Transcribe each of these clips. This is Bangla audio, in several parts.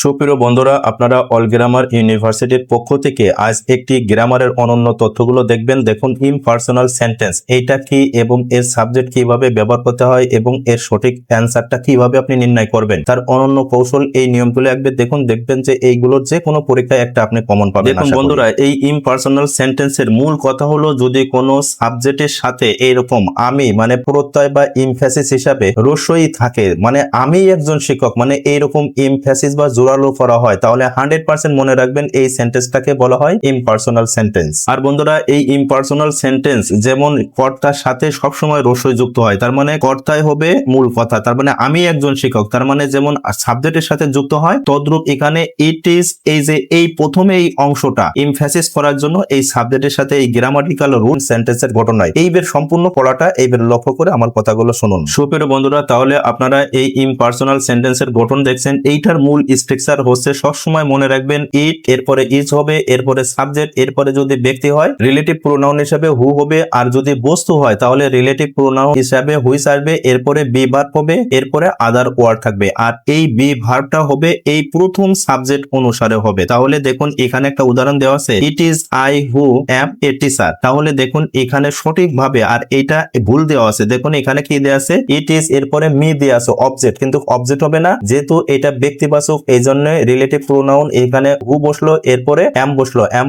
সুপ্রিয় বন্ধুরা, আপনারা অল গ্রামার ইউনিভার্সিটির পক্ষ থেকে আজ একটি গ্রামারের অনন্য তথ্যগুলো দেখবেন। দেখুন, ইমপার্সোনাল সেন্টেন্স এইটা কি এবং এর সাবজেক্ট কিভাবে ব্যবহার করতে হয় এবং এর সঠিক অ্যান্সারটা কিভাবে আপনি নির্ণয় করবেন, তার অনন্য কৌশল এই নিয়মগুলো একবার দেখুন, দেখবেন যে এইগুলোর যে কোনো পরীক্ষায় একটা আপনি কমন পাবেন। দেখুন বন্ধুরা, এই ইমপার্সোনাল সেন্টেন্সের মূল কথা হলো, যদি কোনো সাবজেক্টের সাথে এইরকম আমি মানে প্রত্যয় বা ইমফ্যাসিস হিসাবে রস্যই থাকে, মানে আমি একজন শিক্ষক মানে এইরকম ইমফ্যাসিস বা জোরালো করা হয়, তাহলে 100% মনে রাখবেন এই সেন্টেন্সটাকে বলা হয় ইমপার্সোনাল সেন্টেন্স। আর বন্ধুরা, এই ইমপার্সোনাল সেন্টেন্স যেমন কর্তার সাথে সবসময় রস্যই যুক্ত হয়, তার মানে কর্তায় হবে মূল কথা, তার মানে আমি একজন শিক্ষক, তার মানে যেমন সাবজেক্টের সাথে যুক্ত হয়, তদ্রূপ এখানে ইট ইজ, এই যে এই প্রথমে এই অংশটা এমফ্যাসিস করার জন্য এই সাবজেক্টের সাথে এই গ্রামাটিক্যাল রুল সেন্টেন্সের গঠন হয়। এইবার সম্পূর্ণ পড়াটা এইবার লক্ষ্য করে আমার কথাগুলো শুনুন। সুপ্রিয় বন্ধুরা, তাহলে আপনারা এই ইমপার্সোনাল সেন্টেন্সের গঠন দেখছেন। এইটার মূল স্ট্রাকচার হচ্ছে, সবসময় মনে রাখবেন ইট, এরপরে ইজ হবে, এরপরে সাবজেক্ট, এরপরে যদি ব্যক্তি হয় রিলেটিভ প্রোনাউন হিসাবে হু হবে, আর যদি বস্তু হয় তাহলে রিলেটিভ প্রোনাউন হিসাবে হুইচ আসবে, এরপরে বি ভার্ব হবে, এরপরে আদার ওয়ার্ড থাকবে, আর এই বি ভার্বটা হবে এই প্রথম সাবজেক্ট অনুসারে হবে। তাহলে দেখুন এখানে একটা উদাহরণ দেওয়া আছে, it is I who am a teacher. তাহলে দেখুন এখানে সঠিকভাবে, আর এইটা ভুল দেওয়া আছে, দেখুন এখানে কি দেওয়া আছে, ইট ইজ, এরপরে মি দেওয়া আছে অবজেক্ট, কিন্তু অবজেক্ট হবে না, যেহেতু এটা ব্যক্তিবাচক এই জন্য রিলেটিভ প্রোনাউন এখানে হু বসলো, এরপরে অ্যাম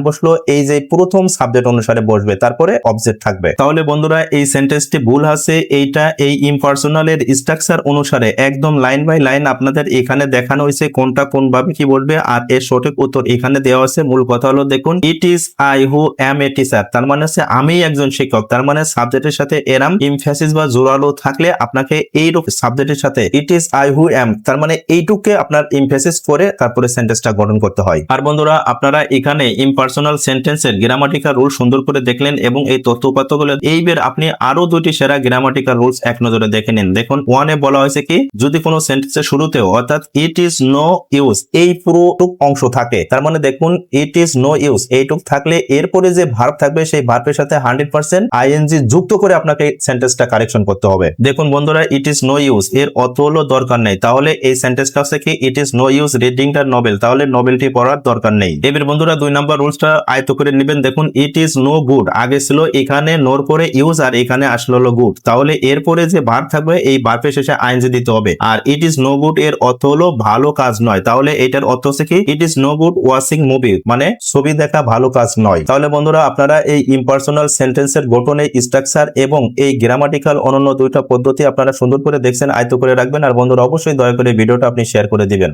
বসলো, এই যে প্রথম সাবজেক্ট অনুসারে বসবে, তারপরে অবজেক্ট থাকবে। তাহলে বন্ধুরা, এই সেন্টেন্সটি ভুল আছে, এইটা এই ইমপার্সোনালের স্ট্রাকচার অনুসারে একদম লাইন বাই লাইন আপনাদের এখানে দেখানো হয়েছে কোনটা কোন ভাবে কি বলবে, আর এর সঠিক উত্তর এখানে দেওয়া আছে। মূল কথা হলো, দেখুন it is I who am a teacher, তার মানে হচ্ছে আমি একজন শিক্ষক, তার মানে সাবজেক্টের সাথে এরাম ইমফ্যাসিস বা জোরালো থাকলে আপনাকে এইরূপ সাবজেক্টের সাথে ইট ইজ আই হু অ্যাম, তার মানে এইটুকে আপনার ইমফ্যাসিস করে তারপরে সেন্টেন্সটা গঠন করতে হয়। আর বন্ধুরা, আপনারা এখানে ইমপার্সোনাল সেন্টেন্সের গ্রামাটিক্যাল রুল সুন্দর করে দেখলেন এবং এই তথ্য উপাত্তগুলো, এইবার আপনি আরো দুটি সেরা গ্রামাটিক্যাল রুলস এক নজরে দেখে নিন। দেখুন, ওয়ানে বলা হয়েছে কি, যদি কোনো সেন্টেন্সের শুরুতেও অর্থাৎ ইট ইজ নো ইউজ এই পুরোটুক অংশ থাকে, তার মানে দেখুন ইট ইজ নো ইউজ এইটুক থাকলে এরপরে যে ভার্ব থাকবে সেই ভার্বের সাথে 100% আইএনজি যুক্ত করে আপনাকে সেন্টেন্সটা কারেকশন করতে হবে। দেখুন বন্ধুরা, ইট ইজ নো ইউজ এর অর্থ হলো দরকার নেই, তাহলে এই সেন্টেন্সটা হচ্ছে কি, it is no use reading the novel, তাহলে নভেলটি পড়ার দরকার নেই। এবার বন্ধুরা, 2 নম্বর রুলসটা আয়ত্ত করে নেবেন। দেখুন, ইট ইজ নো গুড আগে ছিল এখানে নোর পরে ইউজ, আর এখানে আসলো হলো গুড, তাহলে এরপরে যে ভার্ব থাকবে এই ভার্বের শেষে আইএনজি দিতে হবে। আর ইট ইজ নো গুড এর অর্থ হলো ভালো কাজ নয়, তাহলে এটার অর্থ হচ্ছে কি, it is no good watching movie, মানে ছবি দেখা ভালো কাজ নয়। তাহলে বন্ধুরা, আপনারা এই ইমপার্সোনাল সেন্টেন্সের গঠনের স্ট্রাকচার এবং এই গ্রামাটিক্যাল অনন্য দুইটা পদ্ধতি আপনারা সুন্দর করে দেখছেন, আয়ত্ত করে রাখবেন। আর বন্ধুরা, অবশ্যই দয়া করে ভিডিওটা আপনি শেয়ার করে দিবেন।